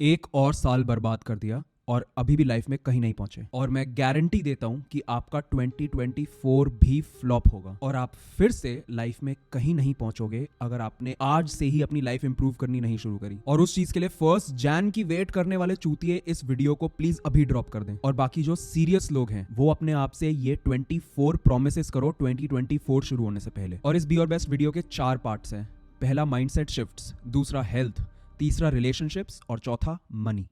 एक और साल बर्बाद कर दिया और अभी भी लाइफ में कहीं नहीं पहुंचे। और मैं गारंटी देता हूं कि आपका 2024 भी फ्लॉप होगा और आप फिर से लाइफ में कहीं नहीं पहुंचोगे अगर आपने आज से ही अपनी लाइफ इंप्रूव करनी नहीं शुरू करी। और उस चीज के लिए 1 जैन की वेट करने वाले चूतिए इस वीडियो को प्लीज अभी ड्रॉप कर दें। और बाकी जो सीरियस लोग हैं वो अपने आप से ये 24 प्रोमिसेस करो 2024 शुरू होने से पहले। और इस बी और बेस्ट वीडियो के 4 पार्ट्स हैं। पहला माइंडसेट शिफ्ट्स, दूसरा हेल्थ, तीसरा रिलेशनशिप्स और चौथा मनी।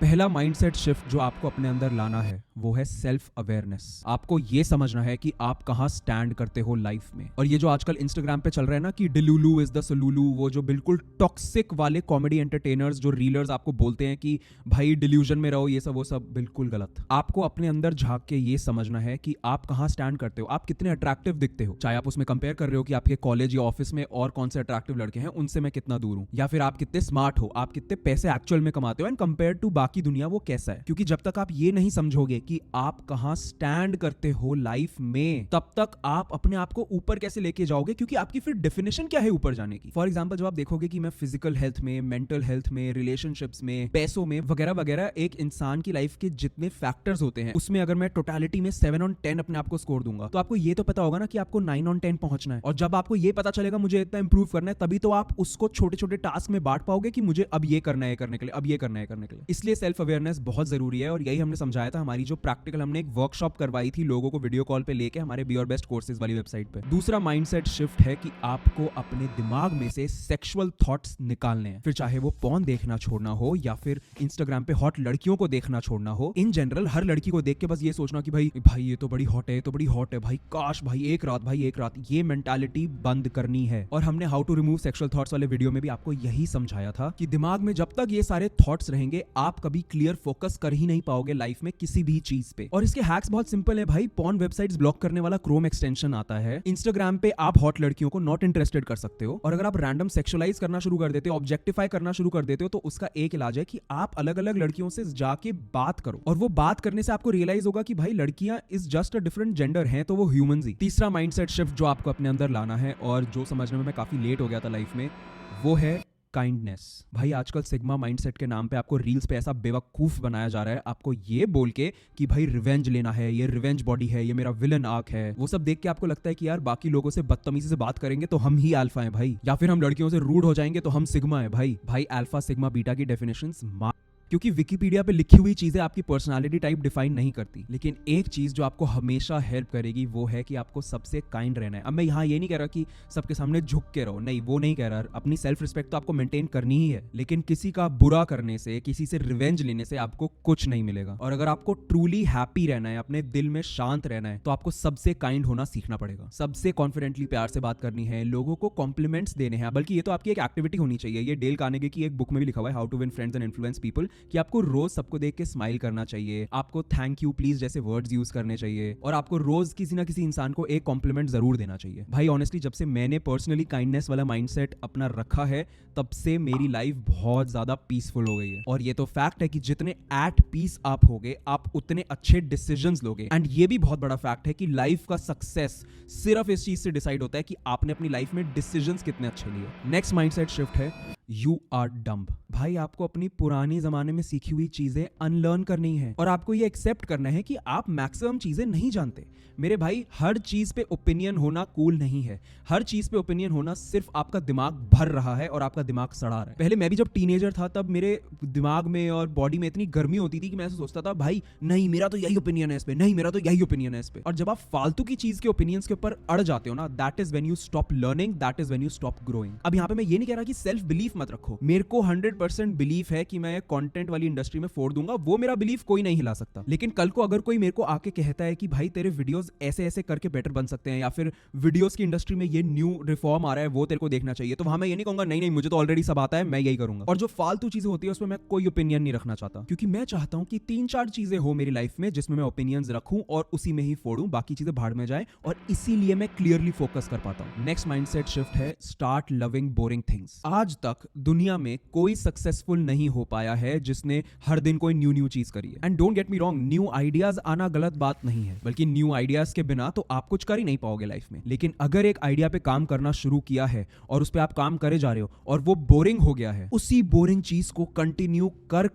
पहला माइंडसेट शिफ्ट जो आपको अपने अंदर लाना है वो है सेल्फ अवेयरनेस। आपको ये समझना है कि आप कहाँ स्टैंड करते हो लाइफ में। और ये जो आजकल इंस्टाग्राम पे चल रहा है ना कि डिलुलू इज द सलूलू, वो जो बिल्कुल टॉक्सिक वाले कॉमेडी एंटरटेनर्स जो रीलर्स आपको बोलते हैं कि भाई डिल्यूजन में रहो, ये सब वो सब बिल्कुल गलत। आपको अपने अंदर झांक के ये समझना है कि आप कहाँ स्टैंड करते हो, आप कितने अट्रैक्टिव दिखते हो। चाहे आप उसमें कंपेयर कर रहे हो कि आपके कॉलेज या ऑफिस में और कौन से अट्रैक्टिव लड़के हैं, उनसे मैं कितना दूर हूँ, या फिर आप कितने स्मार्ट हो, आप कितने पैसे एक्चुअल में कमाते हो एंड कंपेयर टू बाकी दुनिया वो कैसा है। क्योंकि जब तक आप ये नहीं समझोगे कि आप कहां स्टैंड करते हो लाइफ में, तब तक आप अपने आप को ऊपर कैसे लेके जाओगे, क्योंकि आपकी फिर डेफिनेशन क्या है ऊपर जाने की। फॉर एग्जांपल जब आप देखोगे कि मैं फिजिकल हेल्थ में, मेंटल हेल्थ में, रिलेशनशिप्स में, पैसों में वगैरह वगैरह, एक इंसान की लाइफ के जितने फैक्टर्स होते हैं उसमें अगर मैं टोटलिटी में 7 on 10 अपने आप को स्कोर दूंगा, तो आपको ये तो पता होगा ना कि आपको 9 on 10 पहुंचना है। और जब आपको ये पता चलेगा मुझे इतना इंप्रूव करना है, तभी तो आप उसको छोटे छोटे टास्क में बांट पाओगे कि मुझे अब ये करना है करने के लिए, अब ये करना है करने के लिए। इसलिए सेल्फ अवेयरनेस बहुत जरूरी है। और यही हमने समझाया था हमारी जो प्रैक्टिकल हमने एक वर्कशॉप करवाई थी लोगों को वीडियो कॉल पे लेके हमारे बी और बेस्ट कोर्सेज वाली वेबसाइट पे। दूसरा माइंडसेट शिफ्ट है कि आपको अपने दिमाग में से सेक्सुअल थॉट्स निकालने हैं। फिर चाहे वो पॉर्न देखना छोड़ना हो या फिर इंस्टाग्राम पे हॉट लड़कियों को देखना छोड़ना हो। इन जनरल हर लड़की को देख के बस ये सोचना कि भाई भाई ये तो बड़ी हॉट है, तो बड़ी हॉट है, भाई काश भाई एक रात, ये मेंटालिटी बंद करनी है। और हमने how to remove sexual thoughts वाले वीडियो में भी आपको यही समझाया था कि दिमाग में जब तक ये सारे थॉट्स रहेंगे आप कभी क्लियर फोकस कर ही नहीं पाओगे लाइफ में किसी भी चीज पे। और इसके हैक्स बहुत सिंपल है भाई। पॉर्न वेबसाइट्स ब्लॉक करने वाला क्रोम एक्सटेंशन आता है। इंस्टाग्राम पे आप हॉट लड़कियों को नॉट इंटरेस्टेड कर सकते हो। और अगर आप रैंडम सेक्सुअलाइज करना शुरू कर देते हो, ऑब्जेक्टिफाई करना शुरू कर देते हो, तो उसका एक इलाज है कि आप अलग अलग लड़कियों से जाके बात करो। और वो बात करने से आपको रियलाइज होगा कि भाई लड़कियां is just a different gender हैं, तो वो ह्यूमंस ही। तीसरा माइंडसेट शिफ्ट जो आपको अपने अंदर लाना है और जो समझने में मैं काफी लेट हो गया था लाइफ में, वो है काइंडनेस। भाई आजकल सिग्मा माइंडसेट के नाम पे आपको रील्स पे ऐसा बेवकूफ बनाया जा रहा है, आपको ये बोल के कि भाई रिवेंज लेना है, ये रिवेंज बॉडी है, ये मेरा विलन आर्क है। वो सब देख के आपको लगता है कि यार बाकी लोगों से बदतमीजी से बात करेंगे तो हम ही अल्फा हैं भाई, या फिर हम लड़कियों से रूड हो जाएंगे तो हम सिग्मा है भाई। भाई अल्फा सिग्मा बीटा की डेफिनेशंस क्योंकि विकिपीडिया पे लिखी हुई चीजें आपकी पर्सनालिटी टाइप डिफाइन नहीं करती। लेकिन एक चीज जो आपको हमेशा हेल्प करेगी वो है कि आपको सबसे काइंड रहना है। अब मैं यहाँ ये नहीं कह रहा कि सबके सामने झुक के रहो, नहीं वो नहीं कह रहा। अपनी सेल्फ रिस्पेक्ट तो आपको मेंटेन करनी ही है, लेकिन किसी का बुरा करने से, किसी से रिवेंज लेने से आपको कुछ नहीं मिलेगा। और अगर आपको ट्रूली हैप्पी रहना है, अपने दिल में शांत रहना है, तो आपको सबसे काइंड होना सीखना पड़ेगा। सबसे कॉन्फिडेंटली प्यार से बात करनी है, लोगों को कॉम्प्लीमेंट्स देने हैं। बल्कि ये तो आपकी एक एक्टिविटी होनी चाहिए। ये डेल कार्नेगी की एक बुक में भी लिखा हुआ है, how to win friends and influence people, कि आपको रोज सबको देख के स्माइल करना चाहिए, आपको थैंक यू प्लीज जैसे वर्ड्स यूज करने चाहिए, और आपको रोज किसी ना किसी इंसान को एक कॉम्प्लीमेंट जरूर देना चाहिए। भाई ऑनेस्टली जब से मैंने पर्सनली काइंडनेस वाला माइंडसेट अपना रखा है, तब से मेरी लाइफ बहुत ज्यादा पीसफुल हो गई है। और ये तो फैक्ट है कि जितने एट पीस आप होगे, आप उतने अच्छे डिसीजंस लोगे। एंड ये भी बहुत बड़ा फैक्ट है कि लाइफ का सक्सेस सिर्फ इस चीज से डिसाइड होता है कि आपने अपनी लाइफ में डिसीजंस कितने अच्छे लिए। नेक्स्ट माइंडसेट शिफ्ट है यू आर डम्ब। भाई आपको अपनी पुरानी जमाने में सीखी हुई चीजें अनलर्न करनी है और आपको ये एक्सेप्ट करना है कि आप मैक्सिमम चीजें नहीं जानते। मेरे भाई हर चीज पे ओपिनियन होना कूल नहीं है। हर चीज पे ओपिनियन होना सिर्फ आपका दिमाग भर रहा है और आपका दिमाग सड़ा रहा है। पहले मैं भी जब टीनेजर था तब मेरे दिमाग में और बॉडी में इतनी गर्मी होती थी कि मैं ऐसा सोचता था भाई नहीं मेरा तो यही ओपिनियन है इस पे, नहीं मेरा तो यही ओपिनियन है इस पे। और जब आप फालतू की चीज के ओपिनियंस के ऊपर अड़ जाते हो ना, that is when you stop learning, that is when you stop growing. अब यहाँ पे मैं ये नहीं कह रहा कि सेल्फ बिलीफ मत रखो। मेरे को 100% बिलीफ है कि मैं कंटेंट वाली इंडस्ट्री में फोड़ दूंगा, वो मेरा बिलीफ कोई नहीं हिला सकता। लेकिन कल को अगर कोई मेरे को आके कहता है कि भाई तेरे वीडियोस ऐसे ऐसे करके बेटर बन सकते हैं, या फिर वीडियोस की इंडस्ट्री में ये न्यू रिफॉर्म आ रहा है वो तेरे को देखना चाहिए, तो वहां मैं ये नहीं कहूंगा नहीं नहीं मुझे तो ऑलरेडी सब आता है, मैं यही करूंगा। और जो फालतू चीजें होती है उसमें मैं कोई ओपिनियन नहीं रखना चाहता, क्योंकि मैं चाहता हूं कि 3-4 चीजें हो मेरी लाइफ में जिसमें मैं ओपिनियंस रखूं और उसी में ही फोड़ूं, बाकी चीजें भाड़ में जाए, और इसीलिए मैं क्लियरली फोकस कर पाता हूं। नेक्स्ट माइंडसेट शिफ्ट है स्टार्ट लविंग बोरिंग थिंग्स। आज तक तक दुनिया में कोई सक्सेसफुल नहीं हो पाया है जिसने हर दिन कोई न्यू चीज करी है। And don't get me wrong, new ideas आना गलत बात नहीं है, बल्कि न्यू आइडियाज के बिना तो आप कुछ कर ही नहीं पाओगे लाइफ में। लेकिन अगर एक आइडिया पे काम करना शुरू किया है और उस पे आप काम करे जा रहे हो और वो बोरिंग हो गया है, उसी बोरिंग चीज को कंटिन्यू कर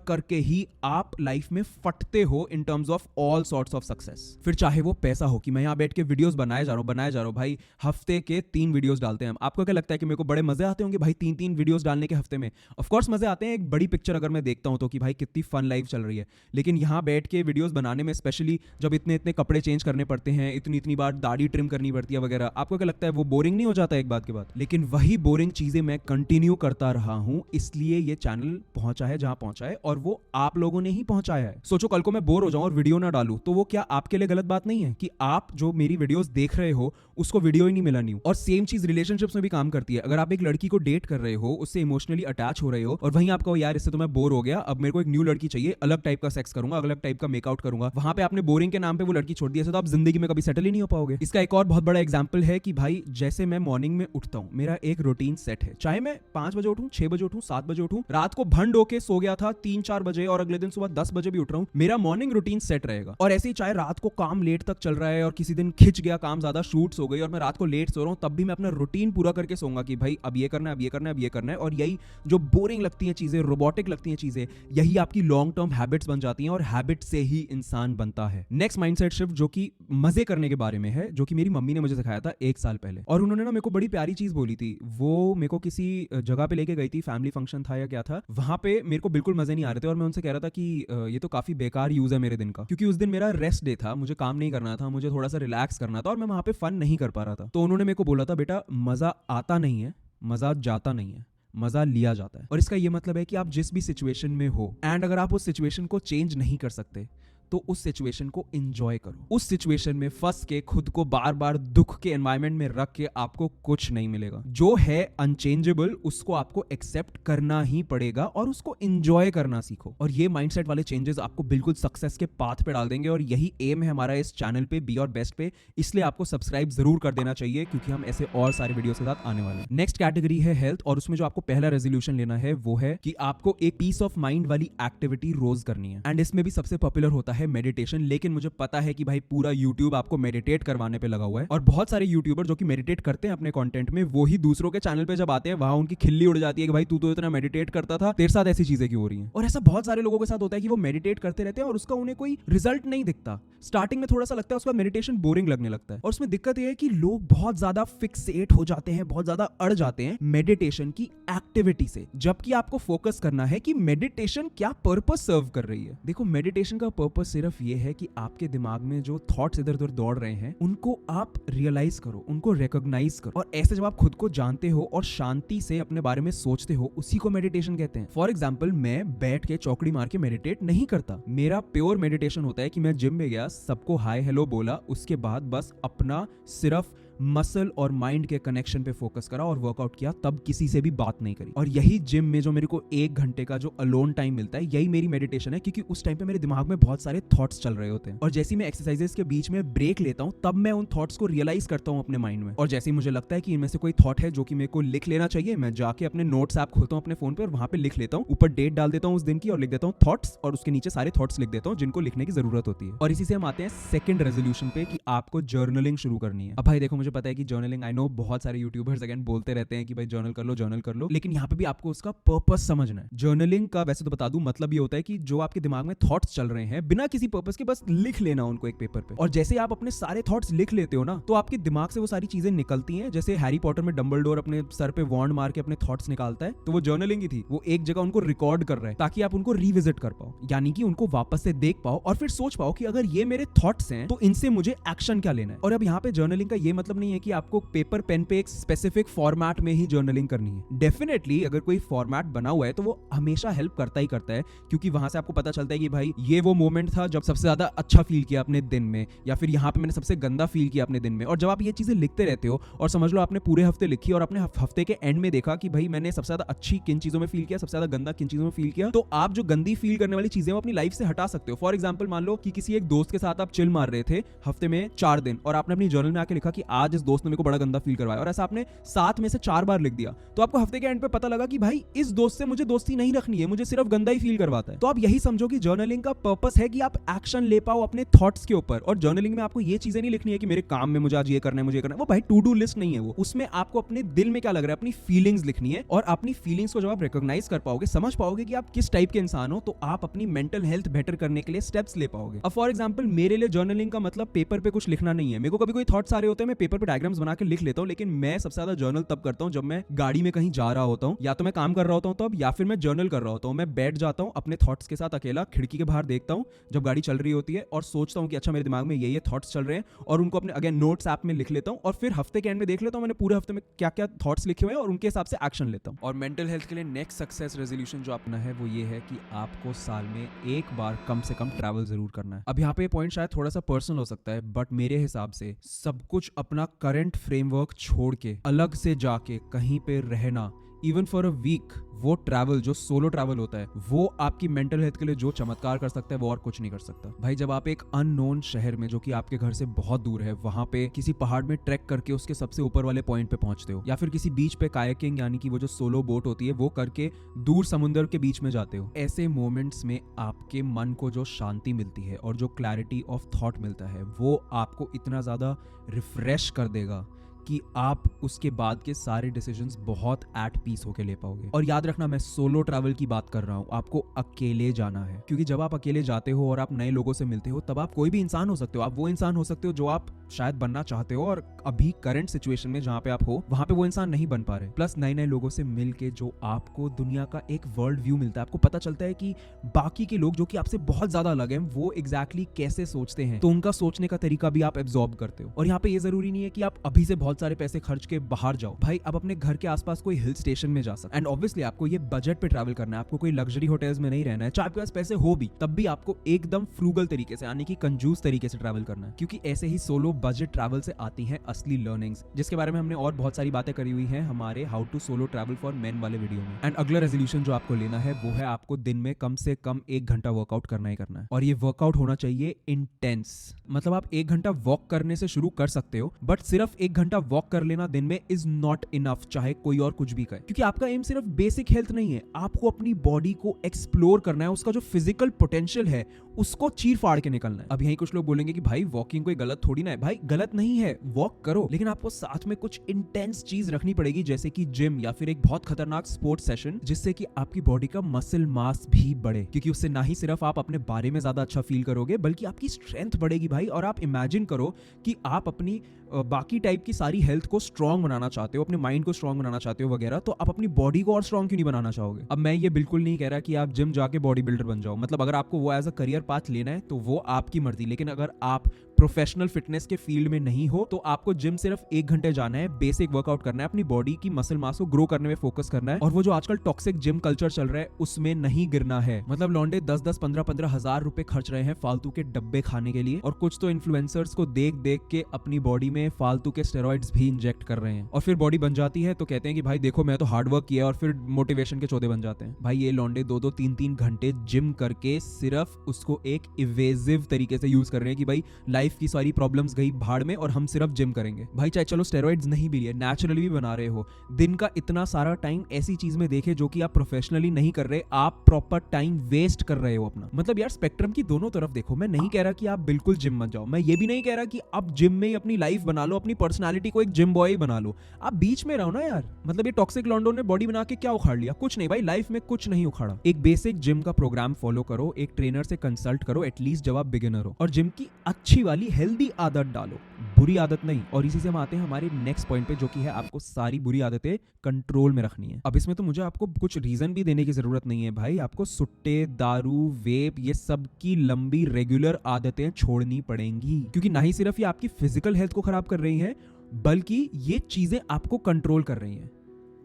करके ही आप लाइफ में फटते हो in terms of all sorts of success. फिर चाहे वो पैसा हो कि मैं यहाँ बैठ के वीडियोस बनाए जा रहा हूँ भाई, हफ्ते के 3 वीडियोस डालते हैं हम। आपको क्या लगता है कि मेरे को बड़े मजे आते होंगे भाई 3 वीडियोस डालने के हफ्ते में? ऑफ कोर्स मजे आते हैं, एक बड़ी पिक्चर अगर मैं देखता हूं तो कि भाई कितनी फन लाइफ चल रही है। लेकिन यहाँ बैठ के वीडियोस बनाने में, स्पेशली जब इतने कपड़े चेंज करने पड़ते हैं, इतनी बार दाढ़ी ट्रिम करनी पड़ती है वगैरह, आपको क्या लगता है वो बोरिंग नहीं हो जाता एक बात के बाद? लेकिन वही बोरिंग चीजें मैं कंटिन्यू करता रहा हूं, इसलिए ये चैनल पहुंचा है जहां पहुंचा है, और वो आप लोगों ने ही पहुंचाया है। सोचो कल को मैं बोर हो जाऊं और वीडियो ना डालूं तो वो क्या आपके लिए गलत बात नहीं है कि आप जो मेरी वीडियोस देख रहे हो उसको वीडियो ही नहीं मिला न्यू? और सेम चीज रिलेशनशिप्स में भी काम करती है। अगर आप एक लड़की को डेट कर रहे हो, उससे इमोशनली अटैच हो रहे हो, और वहीं आप कहो यार इससे तो मैं बोर हो गया, अब मेरे को एक न्यू लड़की चाहिए, अलग टाइप का सेक्स करूंगा, अलग टाइप का मेकआउट करूंगा, वहां पे आपने बोरिंग के नाम पे वो लड़की छोड़ दिया, तो आप जिंदगी में कभी सेटल ही नहीं हो पाओगे। इसका एक और बहुत बड़ा एग्जांपल है कि भाई जैसे मैं मॉर्निंग में उठता हूं, मेरा एक रूटीन सेट है, चाहे मैं 5 बजे उठूं, 6 बजे उठूं, 7 बजे उठूं, रात को भंड होके सो गया था 3-4 बजे और अगले दिन सुबह 10 बजे भी उठ रहा हूं, मेरा मॉर्निंग रूटीन सेट रहेगा। और ऐसे ही चाहे रात को काम लेट तक चल रहा है और किसी दिन खिंच गया काम, ज्यादा शूट्स हो गई और मैं रात को लेट सो रहा हूं, तब भी मैं अपना रूटीन पूरा करके सोऊंगा कि भाई अब ये करना है, अब ये करना है, अब ये करना है। और यही जो बोरिंग लगती हैं चीजें, रोबोटिक लगती हैं चीजें, यही आपकी लॉन्ग टर्म हैबिट्स बन जाती हैं और हैबिट से ही इंसान बनता है। नेक्स्ट माइंडसेट शिफ्ट जो कि मजे करने के बारे में है, जो कि मेरी मम्मी ने मुझे सिखाया था 1 साल पहले, और उन्होंने ना मेरे को बड़ी प्यारी चीज बोली थी। वो मेरे को किसी जगह पे लेके गई थी, फैमिली फंक्शन था या क्या था, वहां पे मेरे को बिल्कुल मजे नहीं आ रहे थे और मैं उनसे कह रहा था कि ये तो काफी बेकार यूज है मेरे दिन का, क्योंकि उस दिन मेरा रेस्ट डे था, मुझे काम नहीं करना था, मुझे थोड़ा सा रिलैक्स करना था और मैं वहां पे फन नहीं कर पा रहा था। तो उन्होंने मेरे को बोला था बेटा मजा आता नहीं है, मजा जाता नहीं है, मजा लिया जाता है। और इसका ये मतलब है कि आप जिस भी सिचुएशन में हो, एंड अगर आप उस सिचुएशन को चेंज नहीं कर सकते तो उस सिचुएशन को एंजॉय करो। उस सिचुएशन में फंस के खुद को बार बार दुख के एनवायरनमेंट में रख के आपको कुछ नहीं मिलेगा। जो है अनचेंजेबल उसको आपको एक्सेप्ट करना ही पड़ेगा और उसको एंजॉय करना सीखो। और ये माइंडसेट वाले चेंजेस आपको बिल्कुल सक्सेस के पाथ पे डाल देंगे और यही एम है हमारा इस चैनल पे, बी और बेस्ट पे। इसलिए आपको सब्सक्राइब जरूर कर देना चाहिए क्योंकि हम ऐसे और सारे वीडियोस के साथ आने वाले हैं। नेक्स्ट कैटेगरी है हेल्थ, और उसमें जो आपको पहला रेजोल्यूशन लेना है वो है कि आपको एक पीस ऑफ माइंड वाली एक्टिविटी रोज करनी है। एंड इसमें भी सबसे पॉपुलर होता है मेडिटेशन। लेकिन मुझे पता है कि भाई पूरा यूट्यूब आपको मेडिटेट करवाने पे लगा हुआ है और बहुत सारे यूट्यूबर जो कि मेडिटेट करते हैं अपने कंटेंट में, वो ही दूसरों के चैनल पे जब आते हैं वहां उनकी खिल्ली उड़ जाती है कि भाई तू तो इतना मेडिटेट करता था, तेरे साथ ऐसी चीजें क्यों हो रही हैं। और ऐसा बहुत सारे लोगों के साथ होता है कि वो मेडिटेट करते रहते हैं और उसका उन्हें कोई रिजल्ट नहीं दिखता। स्टार्टिंग में थोड़ा सा लगता है, उसका मेडिटेशन बोरिंग लगने लगता है। और उसमें दिक्कत यह है कि लोग बहुत ज्यादा फिक्सेट हो जाते हैं, बहुत ज्यादा अड़ जाते हैं मेडिटेशन की एक्टिविटी से, जबकि आपको फोकस करना है कि मेडिटेशन क्या पर्पस सर्व कर रही है। देखो मेडिटेशन का पर्पस सिर्फ ये है कि आपके दिमाग में जो थॉट्स इधर उधर दौड़ रहे हैं उनको आप रियलाइज करो, उनको रिकॉग्नाइज करो। और ऐसे जब आप खुद को जानते हो और शांति से अपने बारे में सोचते हो, उसी को मेडिटेशन कहते हैं। फॉर एग्जाम्पल मैं बैठ के चौकड़ी मार के मेडिटेट नहीं करता। मेरा प्योर मेडिटेशन होता है कि मैं जिम में गया, सबको हाय हेलो बोला, उसके बाद बस अपना सिर्फ मसल और माइंड के कनेक्शन पे फोकस करा और वर्कआउट किया, तब किसी से भी बात नहीं करी। और यही जिम में जो मेरे को 1 घंटे का जो अलोन टाइम मिलता है, यही मेरी मेडिटेशन है, क्योंकि उस टाइम पे मेरे दिमाग में बहुत सारे थॉट्स चल रहे होते हैं। और जैसे मैं एक्सरसाइजेस के बीच में ब्रेक लेता हूं, तब मैं उन थॉट्स को रियलाइज करता हूं अपने माइंड में। और जैसे ही मुझे लगता है कि इनमें से कोई थॉट है जो कि मेरे को लिख लेना चाहिए, मैं जाके अपने नोट्स ऐप खोलता हूं अपने फोन पे और वहां पे लिख लेता हूं, ऊपर डेट डाल देता हूं उस दिन की और लिख देता हूं थॉट्स, और उसके नीचे सारे थॉट्स लिख देता हूं जिनको लिखने की जरूरत होती है। और इसी से हम आते हैं सेकंड रेजोल्यूशन पे कि आपको जर्नलिंग शुरू करनी है। अब भाई देखो मुझे पता है कि जर्नलिंग, आई नो बहुत सारे यूट्यूबर्स अगेन बोलते रहते हैं कि भाई जर्नल कर लो, लेकिन यहाँ पे भी आपको उसका पर्पस समझना है। जर्नलिंग का वैसे तो बता दूं मतलब ये होता है कि जो आपके दिमाग में थॉट्स चल रहे हैं बिना किसी पर्पस के, बस लिख लेना उनको एक पेपर पे। और जैसे आप अपने सारे थॉट्स लिख लेते हो ना, तो आपके दिमाग से वो सारी चीजें निकलती हैं। जैसे हैरी पॉटर में डंबलडोर अपने सर पे वॉन्ड मार के अपने थॉट्स निकालता है, तो वो जर्नलिंग ही थी। वो एक जगह उनको रिकॉर्ड कर रहा है ताकि आप उनको रिविजिट कर पाओ, यानी कि उनको वापस से देख पाओ और फिर सोच पाओ कि अगर ये मेरे थॉट्स हैं तो इनसे मुझे एक्शन क्या लेना है। और अब यहाँ पे जर्नलिंग का ये मतलब नहीं है कि आपको पेपर पेन पे एक स्पेसिफिक फॉर्मेट में ही जर्नलिंग करनी है। डेफिनेटली अगर कोई फॉर्मेट बना हुआ है तो वो हमेशा हेल्प करता ही करता है, क्योंकि वहां से आपको पता चलता है कि भाई ये वो मोमेंट था जब सबसे ज्यादा अच्छा फील किया अपने दिन में, या फिर यहाँ पे मैंने सबसे गंदा फील किया अपने दिन में। और जब आप ये चीजें लिखते रहते हो और समझ लो आपने पूरे हफ्ते लिखी और अपने हफ्ते के एंड में देखा कि भाई मैंने सबसे ज्यादा अच्छी किन चीजों में फील किया, सबसे ज्यादा गंदा किन चीजों में फील किया, तो आप जो गंदी फील करने वाली चीजें अपनी लाइफ से हटा सकते हो। फॉर एग्जाम्पल मान लो कि किसी एक दोस्त के साथ आप चिल मार रहे थे हफ्ते में 4 दिन और आपने अपनी जर्नल में आके लिखा कि आज इस दोस्त ने मेरे को बड़ा गंदा फील करवाया, और ऐसा आपने 7 में से 4 बार लिख दिया, तो आपको हफ्ते के एंड पे पता लगा कि भाई इस दोस्त से मुझे दोस्ती नहीं रखनी है, मुझे सिर्फ गंदा ही फील करवाता है। तो आप यही समझो कि जर्नलिंग का पर्पस है कि आप एक्शन ले पाओ अपने थॉट्स के ऊपर। और जर्नलिंग में आपको ये चीजें नहीं लिखनी है कि मेरे काम में मुझे आज ये करना है, मुझे करना है, वो भाई टू डू लिस्ट नहीं है वो। उसमें आपको अपने दिल में क्या लग रहा है, अपनी फीलिंग्स लिखनी है, और अपनी फीलिंग्स को जब आप रिकॉग्नाइज कर पाओगे, समझ पाओगे कि आप किस टाइप के इंसान हो, तो आप अपनी मेंटल हेल्थ बेटर करने के लिए स्टेप्स ले पाओगे। अब फॉर एग्जांपल मेरे लिए जर्नलिंग का मतलब पेपर पे कुछ लिखना नहीं है। मेरे को कभी कोई थॉट्स आ रहे होते हैं, मैं पेपर पे डायग्राम्स बना के लिख लेता हूं, लेकिन मैं सबसे ज्यादा जर्नल तब करता हूं जब मैं गाड़ी में कहीं जा रहा होता हूं, या तो मैं काम कर रहा होता हूं तब, या फिर मैं जर्नल कर रहा होता हूं। मैं बैठ जाता हूं अपने थॉट्स के साथ अकेला, खिड़की के बाहर देखता हूं जब गाड़ी चल रही होती है, और सोचता हूं कि अच्छा मेरे दिमाग में ये थॉट्स चल रहे हैं, और उनको अपने अगेन नोट्स ऐप में लिख लेता हूं, और फिर हफ्ते के एंड में देख लेता हूं मैंने पूरे हफ्ते में क्या क्या थॉट्स लिखे हुए हैं, और उनके हिसाब से एक्शन लेता हूं। और मेंटल हेल्थ के लिए नेक्स्ट सक्सेस रेजोल्यूशन जो अपना है वो ये है कि आपको साल में एक बार कम से कम ट्रैवल जरूर करना है। अब यहाँ पे पॉइंट शायद थोड़ा सा पर्सनल हो सकता है, बट मेरे हिसाब से सब कुछ अपना करंट फ्रेमवर्क छोड़ के अलग से जाके कहीं पे रहना, इवन फॉर अ वीक, वो ट्रैवल जो सोलो ट्रैवल होता है, वो आपकी मेंटल हेल्थ के लिए जो चमत्कार कर सकता है वो और कुछ नहीं कर सकता। भाई जब आप एक अननोन शहर में जो कि आपके घर से बहुत दूर है, वहां पे किसी पहाड़ में ट्रैक करके उसके सबसे ऊपर वाले पॉइंट पे पहुंचते हो, या फिर किसी बीच पे कायाकिंग यानी कि वो जो सोलो बोट होती है वो करके दूर समुद्र के बीच में जाते हो, ऐसे मोमेंट्स में आपके मन को जो शांति मिलती है और जो क्लैरिटी ऑफ थॉट मिलता है, वो आपको इतना ज्यादा रिफ्रेश कर देगा कि आप उसके बाद के सारे डिसीजंस बहुत एट पीस होके ले पाओगे। और याद रखना, मैं सोलो ट्रैवल की बात कर रहा हूँ, आपको अकेले जाना है, क्योंकि जब आप अकेले जाते हो और आप नए लोगों से मिलते हो, तब आप कोई भी इंसान हो सकते हो। आप वो इंसान हो सकते हो जो आप शायद बनना चाहते हो, और अभी करंट सिचुएशन में जहाँ पे आप हो वहां पे वो इंसान नहीं बन पा रहे। प्लस नए नए लोगों से मिल के जो आपको दुनिया का एक वर्ल्ड व्यू मिलता है, आपको पता चलता है कि बाकी के लोग जो कि आपसे बहुत ज्यादा अलग हैं, वो एग्जैक्टली कैसे सोचते हैं, तो उनका सोचने का तरीका भी आप एब्जॉर्ब करते हो। और यहाँ पे ये जरूरी नहीं है कि आप अभी से बहुत सारे पैसे खर्च के बाहर जाओ, भाई आप अपने घर के आसपास कोई हिल स्टेशन में जा सकते। एंड ऑब्वियसली आपको ये बजट पे ट्रैवल करना है, आपको कोई लग्जरी होटल्स में नहीं रहना है, चाहे आपके पास पैसे हो भी तब भी आपको एकदम फ्रूगल तरीके से, यानी कि कंजूस तरीके से ट्रैवल करना है, क्योंकि ऐसे ही सोलो बजट ट्रैवल से आती हैं असली लर्निंग्स, जिसके बारे में हमने और बहुत सारी बातें करी हुई हैं हमारे how to solo travel for men वाले वीडियो में। एंड अगला रेजोल्यूशन जो आपको लेना है वो है आपको दिन में कम से कम 1 घंटा वर्कआउट करना ही करना है, और ये वर्कआउट होना चाहिए इंटेंस। मतलब आप 1 घंटा वॉक करने से शुरू कर सकते हो, बट सिर्फ 1 घंटा वॉक कर लेना दिन में इज नॉट इनफ, चाहे कोई और कुछ भी कहे, क्योंकि आपका एम सिर्फ बेसिक हेल्थ नहीं है, आपको अपनी बॉडी को एक्सप्लोर करना है, उसका जो फिजिकल पोटेंशियल है उसको चीर फाड़ के निकलना है। अब यही कुछ लोग बोलेंगे कि भाई वॉकिंग कोई गलत थोड़ी ना है। भाई गलत नहीं है, वॉक करो, लेकिन आपको साथ में कुछ इंटेंस चीज रखनी पड़ेगी, जैसे कि जिम या फिर एक बहुत खतरनाक स्पोर्ट्स सेशन, जिससे कि आपकी बॉडी का मसल मास भी बढ़े, क्योंकि उससे ना ही सिर्फ आप अपने बारे में ज्यादा अच्छा फील करोगे, बल्कि आपकी स्ट्रेंथ बढ़ेगी भाई। और आप इमेजिन करो कि आप अपनी बाकी टाइप की सारी हेल्थ को स्ट्रांग बनाना चाहते हो, अपने माइंड को स्ट्रांग बनाना चाहते हो वगैरह, तो आप अपनी बॉडी को और स्ट्रांग क्यों नहीं बनाना चाहोगे। अब मैं ये बिल्कुल नहीं कह रहा कि आप जिम जाके बॉडी बिल्डर बन जाओ, मतलब अगर आपको वो एज अ करियर पाथ लेना है तो वो आपकी मर्जी, लेकिन अगर आप प्रोफेशनल फिटनेस के फील्ड में नहीं हो तो आपको जिम सिर्फ 1 घंटे जाना है, बेसिक वर्कआउट करना है, अपनी बॉडी की मसल मास को ग्रो करने में फोकस करना है, और वो जो आजकल टॉक्सिक जिम कल्चर चल रहा है उसमें नहीं गिरना है। मतलब लौंडे 10-10, 15-15 हजार रुपए खर्च रहे हैं फालतू के डब्बे खाने के लिए, और कुछ तो इन्फ्लुएंसर्स को देख देख के अपनी बॉडी में फालतू के स्टेरॉइड्स भी इंजेक्ट कर रहे हैं, और फिर बॉडी बन जाती है तो कहते हैं कि भाई देखो मैं तो हार्ड वर्क किया, और फिर मोटिवेशन के चौधे बन जाते हैं। भाई ये लौंडे 2-2, 3-3 घंटे जिम करके सिर्फ उसको एक इवेजिव तरीके से यूज कर रहे हैं कि भाई लाइफ की सारी प्रॉब्लम्स गई भाड़ में और हम सिर्फ जिम करेंगे। भाई चाहे चलो स्टेरॉइड्स नहीं भी लिए, नेचुरली भी बना रहे हो, दिन का इतना सारा टाइम ऐसी चीज में देखे जो कि आप प्रोफेशनली नहीं कर रहे, आप प्रॉपर टाइम वेस्ट कर रहे हो अपना। मतलब यार स्पेक्ट्रम की दोनों तरफ देखो। मैं नहीं कह रहा कि आप बिल्कुल जिम मत जाओ, मैं ये भी नहीं कह रहा कि आप जिम में ही अपनी लाइफ बना लो, अपनी पर्सनालिटी को एक जिम बॉय बना लो, आप बीच में रहो ना यार। मतलब ये टॉक्सिक लॉन्डो ने बॉडी बना के क्या उखाड़ लिया? कुछ नहीं भाई, लाइफ में कुछ नहीं उखाड़ा। एक बेसिक जिम का प्रोग्राम फॉलो करो, एक ट्रेनर से कंसल्ट करो एटलीस्ट जब आप बिगिनर हो, और जिम की अच्छी वाली हेल्दी आदत डालो, बुरी आदत नहीं। और इसी से हम आते हैं हमारे नेक्स्ट पॉइंट पे, जो कि है आपको सारी बुरी आदतें कंट्रोल में रखनी है। अब इसमें तो मुझे आपको कुछ रीजन भी देने की जरूरत नहीं है भाई, आपको सुट्टे, दारू, वेप, ये सब की लंबी रेगुलर आदतें छोड़नी पड़ेंगी, क्योंकि ना ही सिर्फ ये आपकी फिजिकल हेल्थ को खराब कर रही है, बल्कि ये चीजें आपको कंट्रोल कर रही हैं।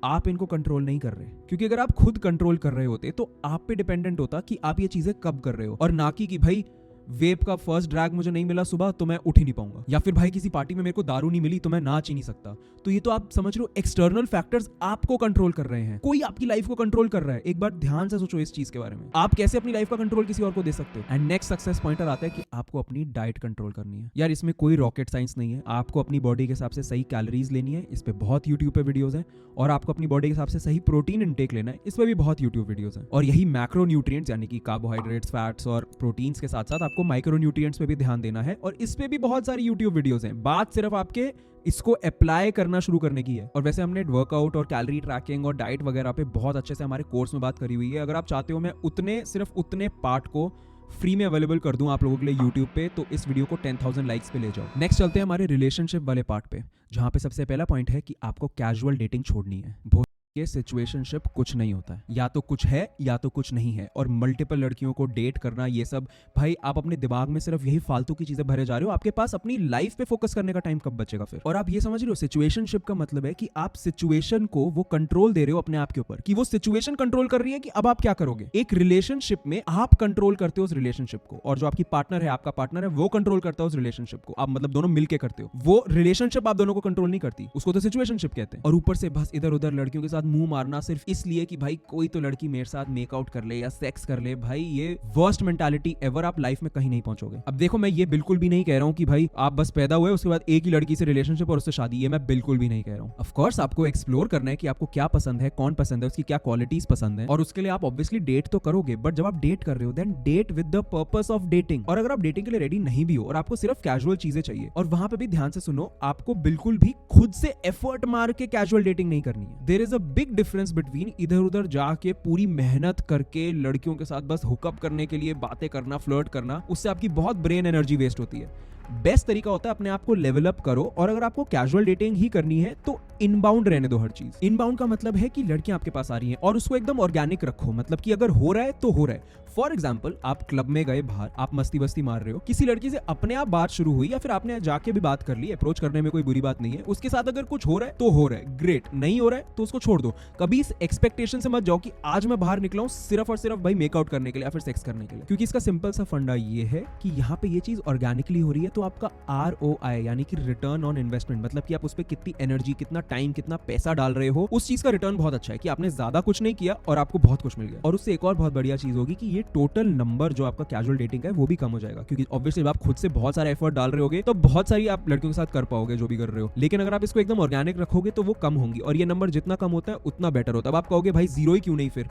आप इनको कंट्रोल नहीं कर रहे, क्योंकि अगर आप खुद कंट्रोल कर रहे होते तो आप पे डिपेंडेंट होता कि आप ये चीजें कब कर रहे हो, और ना कि भाई वेप का फर्स्ट ड्रैग मुझे नहीं मिला सुबह तो मैं उठ ही नहीं पाऊंगा, या फिर भाई किसी पार्टी में मेरे को दारू नहीं मिली तो मैं नाच ही नहीं सकता। तो ये तो आप समझ रहे हो एक्सटर्नल फैक्टर्स आपको कंट्रोल कर रहे हैं, कोई आपकी लाइफ को कंट्रोल कर रहा है। एक बार ध्यान से सोचो इस चीज के बारे में, आप कैसे अपनी लाइफ का कंट्रोल किसी और को दे सकते हो। एंड नेक्स्ट सक्सेस पॉइंटर आता है कि आपको अपनी डाइट कंट्रोल करनी है। यार इसमें कोई रॉकेट साइंस नहीं है, आपको अपनी बॉडी के हिसाब से सही कैलोरीज लेनी है, इस पे बहुत यूट्यूब पे वीडियोस हैं। और आपको अपनी बॉडी के हिसाब से सही प्रोटीन इंटेक लेना है, इस पे भी बहुत यूट्यूब वीडियोस हैं। और यही मैक्रो न्यूट्रिएंट्स यानी कि कार्बोहाइड्रेट्स, फैट्स और प्रोटीन्स के साथ साथ आपको माइक्रो न्यूट्रिएंट्स पे भी ध्यान देना है, और इस पे भी बहुत सारी यूट्यूब वीडियोस हैं। बात सिर्फ आपके इसको अप्लाई करना शुरू करने की है। और वैसे हमने वर्कआउट और कैलोरी ट्रैकिंग और डाइट वगैरह पे बहुत अच्छे से हमारे कोर्स में बात करी हुई है। अगर आप चाहते हो मैं सिर्फ उतने पार्ट को फ्री में अवेलेबल कर दूं आप लोगों के लिए यूट्यूब पे, तो इस वीडियो को 10,000 लाइक्स पे ले जाओ। नेक्स्ट चलते हैं हमारे रिलेशनशिप वाले पार्ट पे, जहां पे सबसे पहला पॉइंट है कि आपको कैजुअल डेटिंग छोड़नी है। ये सिचुएशनशिप कुछ नहीं होता है, या तो कुछ है या तो कुछ नहीं है। और मल्टीपल लड़कियों को डेट करना, ये सब भाई आप अपने दिमाग में सिर्फ यही फालतू की चीजें भरे जा रहे हो। आपके पास अपनी लाइफ पे फोकस करने का टाइम कब बचेगा फिर। और आप ये समझ रहे हो सिचुएशनशिप का मतलब है कि आप सिचुएशन को वो कंट्रोल दे रहे हो अपने आप के ऊपर, कि वो सिचुएशन कंट्रोल कर रही है कि अब आप क्या करोगे। एक रिलेशनशिप में आप कंट्रोल करते हो उस रिलेशनशिप को, और जो आपकी पार्टनर है, आपका पार्टनर है, वो कंट्रोल करता है उस रिलेशनशिप को। आप मतलब दोनों मिलके करते हो। वो रिलेशनशिप आप दोनों को कंट्रोल नहीं करती, उसको तो सिचुएशनशिप कहते हैं। और ऊपर से बस इधर उधर लड़कियों के साथ मुंह मारना सिर्फ इसलिए कि भाई कोई तो लड़की मेरे साथ मेकआउट कर ले या सेक्स कर ले। भाई ये वर्स्ट मेंटालिटी एवर, आप लाइफ में कहीं नहीं पहुंचोगे। अब देखो मैं ये बिल्कुल भी नहीं कह रहा हूं कि भाई आप बस पैदा हुए उसके बाद एक ही लड़की से रिलेशनशिप और उससे शादी, ये मैं बिल्कुल भी नहीं कह रहा हूं। ऑफ कोर्स आपको एक्सप्लोर करना है कि आपको क्या पसंद है, कौन पसंद है, उसकी क्या क्वालिटीज पसंद है, और उसके लिए आप ऑब्वियसली डेट तो करोगे। बट जब आप डेट कर रहे हो then date with the purpose of dating. और अगर आप डेटिंग के लिए रेडी नहीं भी हो और आपको सिर्फ कैजुअल चीजें चाहिए, और वहां पे भी ध्यान से सुनो, आपको बिल्कुल भी खुद से एफर्ट मार के कैजुअल डेटिंग नहीं करनी है। There is a big difference between इधर उधर जाके पूरी मेहनत करके लड़कियों के साथ बस हुकअप करने के लिए बातें करना, फ्लर्ट करना, उससे आपकी बहुत ब्रेन एनर्जी वेस्ट होती है। बेस्ट तरीका होता है अपने आप को लेवल अप करो। और अगर आपको कैजुअल डेटिंग ही करनी है तो इनबाउंड रहने दो हर चीज। इनबाउंड का मतलब है कि लड़कियां आपके पास आ रही हैं और उसको एकदम ऑर्गेनिक रखो, मतलब कि अगर हो रहा है तो हो रहा है। फॉर एग्जाम्पल आप क्लब में गए, बाहर आप मस्ती बस्ती मार रहे हो, किसी लड़की से अपने आप बात शुरू हुई या फिर आपने जाके भी बात कर ली, अप्रोच करने में कोई बुरी बात नहीं है। उसके साथ अगर कुछ हो रहा है तो हो रहा है, ग्रेट। नहीं हो रहा है तो उसको छोड़ दो। कभी इस एक्सपेक्टेशन से मत जाओ कि आज मैं बाहर निकला हूं सिर्फ और सिर्फ भाई मेकआउट करने के लिए या फिर सेक्स करने के लिए, क्योंकि इसका सिंपल सा फंडा ये है कि यहाँ पे ये चीज ऑर्गेनिकली हो रही है। तो आपका ROI यानी कि रिटर्न ऑन इन्वेस्टमेंट, मतलब कि आप उस पर कितनी एनर्जी, कितना टाइम, कितना पैसा डाल रहे हो, उस चीज का रिटर्न बहुत अच्छा है कि आपने ज्यादा कुछ नहीं किया और आपको बहुत कुछ मिल गया। और उससे एक और बहुत बढ़िया चीज होगी कि ये टोटल नंबर जो आपका कैजुअल डेटिंग है वो भी कम हो जाएगा, क्योंकि ऑब्वियसली जब आप खुद से बहुत सारा एफर्ट डाल रहे होगे तो बहुत सारी आप लड़कियों के साथ कर पाओगे जो भी कर रहे हो। लेकिन अगर आप इसको एकदम ऑर्गेनिक रखोगे तो वो कम होंगी, और ये नंबर जितना कम होता है उतना बेटर होता है। अब आप कहोगे भाई जीरो ही क्यों नहीं, फिर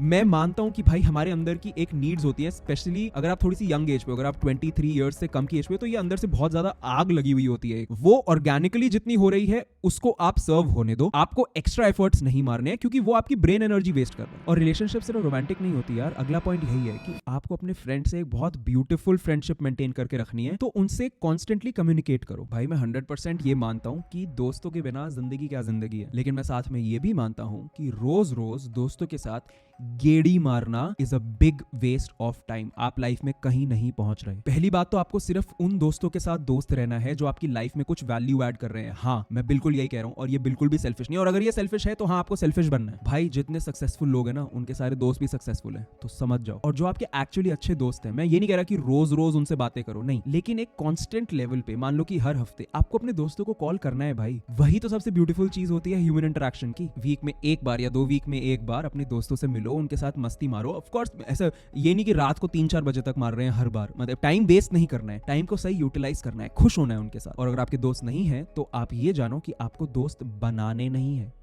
मैं मानता हूं कि भाई हमारे अंदर की एक नीड्स होती है, स्पेशली अगर आप थोड़ी सी यंग एज पे, अगर आप 23 इयर्स से कम की एज पे, तो ये अंदर से बहुत ज्यादा आग लगी हुई होती है। वो ऑर्गेनिकली जितनी हो रही है उसको आप सर्व होने दो, आपको एक्स्ट्रा एफर्ट्स नहीं मारने हैं, क्योंकि वो आपकी ब्रेन एनर्जी वेस्ट कर रहा है। और रिलेशनशिप सिर्फ रोमांटिक नहीं होती यार। अगला पॉइंट यही है कि आपको अपने फ्रेंड से एक बहुत ब्यूटीफुल फ्रेंडशिप मेंटेन करके रखनी है, तो उनसे कॉन्स्टेंटली कम्युनिकेट करो। भाई मैं 100% ये मानता हूं कि दोस्तों के बिना जिंदगी क्या जिंदगी है, लेकिन मैं साथ में ये भी मानता हूं कि रोज रोज दोस्तों के साथ गेड़ी मारना is a big waste of time. आप लाइफ में कहीं नहीं पहुंच रहे। पहली बात तो आपको सिर्फ उन दोस्तों के साथ दोस्त रहना है जो आपकी लाइफ में कुछ वैल्यू ऐड कर रहे हैं। हाँ, मैं बिल्कुल यही कह रहा हूं, और ये बिल्कुल भी सेल्फिश नहीं। और अगर ये सेल्फिश है तो हाँ, आपको सेल्फिश बनना है। भाई जितने सक्सेसफुल लोग हैं ना, उनके सारे दोस्त भी सक्सेसफुल हैं, तो समझ जाओ। और जो आपके एक्चुअली अच्छे दोस्त हैं, मैं ये नहीं कह रहा कि रोज रोज उनसे बातें करो, नहीं, लेकिन एक कांस्टेंट लेवल पे, मान लो कि हर हफ्ते आपको अपने दोस्तों को कॉल करना है। भाई वही तो सबसे ब्यूटीफुल चीज होती है ह्यूमन इंटरेक्शन की। वीक में एक बार या 2 वीक में एक बार अपने दोस्तों से मिलो, उनके साथ मस्ती मारो। ऑफ कोर्स ऐसा ये नहीं कि रात को 3-4 बजे तक मार रहे हैं हर बार, मतलब टाइम वेस्ट नहीं करना है, टाइम को सही यूटिलाइज करना है, खुश होना है उनके साथ। और अगर आपके दोस्त नहीं है तो आप ये जानो कि आपको दोस्त बनाने नहीं है,